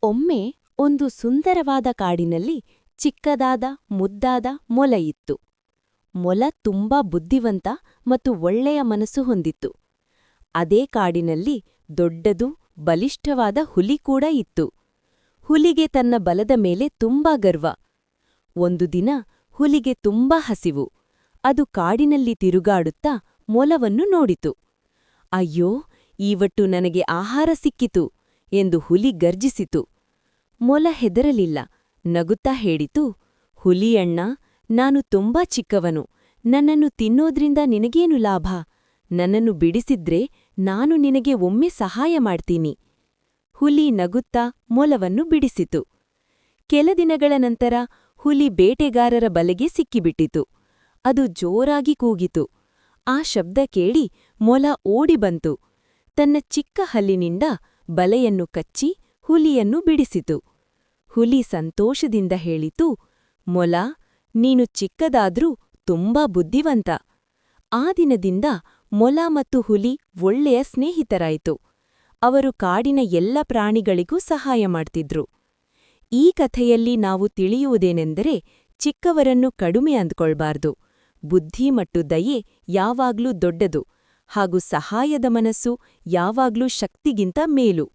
ಒಮ್ಮೆ ಒಂದು ಸುಂದರವಾದ ಕಾಡಿನಲ್ಲಿ ಚಿಕ್ಕದಾದ ಮುದ್ದಾದ ಮೊಲ ಇತ್ತು. ಮೊಲ ತುಂಬಾ ಬುದ್ಧಿವಂತ ಮತ್ತು ಒಳ್ಳೆಯ ಮನಸ್ಸು ಹೊಂದಿತ್ತು. ಅದೇ ಕಾಡಿನಲ್ಲಿ ದೊಡ್ಡದು ಬಲಿಷ್ಠವಾದ ಹುಲಿ ಕೂಡ ಇತ್ತು. ಹುಲಿಗೆ ತನ್ನ ಬಲದ ಮೇಲೆ ತುಂಬಾ ಗರ್ವ. ಒಂದು ದಿನ ಹುಲಿಗೆ ತುಂಬಾ ಹಸಿವು. ಅದು ಕಾಡಿನಲ್ಲಿ ತಿರುಗಾಡುತ್ತಾ ಮೊಲವನ್ನು ನೋಡಿತು. ಅಯ್ಯೋ, ಇವತ್ತು ನನಗೆ ಆಹಾರ ಸಿಕ್ಕಿತು ಎಂದು ಹುಲಿ ಗರ್ಜಿಸಿತು. ಮೊಲ ಹೆದರಲಿಲ್ಲ, ನಗುತ್ತಾ ಹೇಳಿತು, ಹುಲಿಯಣ್ಣ, ನಾನು ತುಂಬಾ ಚಿಕ್ಕವನು. ನನ್ನನ್ನು ತಿನ್ನೋದ್ರಿಂದ ನಿನಗೇನು ಲಾಭ? ನನ್ನನ್ನು ಬಿಡಿಸಿದ್ರೆ ನಾನು ನಿನಗೆ ಒಮ್ಮೆ ಸಹಾಯ ಮಾಡ್ತೀನಿ. ಹುಲಿ ನಗುತ್ತಾ ಮೊಲವನ್ನು ಬಿಡಿಸಿತು. ಕೆಲ ದಿನಗಳ ನಂತರ ಹುಲಿ ಬೇಟೆಗಾರರ ಬಲೆಗೆ ಸಿಕ್ಕಿಬಿಟ್ಟಿತು. ಅದು ಜೋರಾಗಿ ಕೂಗಿತು. ಆ ಶಬ್ದ ಕೇಳಿ ಮೊಲ ಓಡಿ ಬಂತು. ತನ್ನ ಚಿಕ್ಕ ಹಲ್ಲಿನಿಂದ ಬಲೆಯನ್ನು ಕಚ್ಚಿ ಹುಲಿಯನ್ನು ಬಿಡಿಸಿತು. ಹುಲಿ ಸಂತೋಷದಿಂದ ಹೇಳಿತು, ಮೊಲ, ನೀನು ಚಿಕ್ಕದಾದ್ರೂ ತುಂಬಾ ಬುದ್ಧಿವಂತ. ಆ ದಿನದಿಂದ ಮೊಲ ಮತ್ತು ಹುಲಿ ಒಳ್ಳೆಯ ಸ್ನೇಹಿತರಾಯಿತು. ಅವರು ಕಾಡಿನ ಎಲ್ಲ ಪ್ರಾಣಿಗಳಿಗೂ ಸಹಾಯ ಮಾಡ್ತಿದ್ರು. ಈ ಕಥೆಯಲ್ಲಿ ನಾವು ತಿಳಿಯುವುದೇನೆಂದರೆ, ಚಿಕ್ಕವರನ್ನು ಕಡಿಮೆ ಅಂದ್ಕೊಳ್ಬಾರ್ದು. ಬುದ್ಧಿ ಮತ್ತು ದಯೆ ಯಾವಾಗ್ಲೂ ದೊಡ್ಡದು, ಹಾಗೂ ಸಹಾಯದ ಮನಸ್ಸು ಯಾವಾಗ್ಲೂ ಶಕ್ತಿಗಿಂತ ಮೇಲು.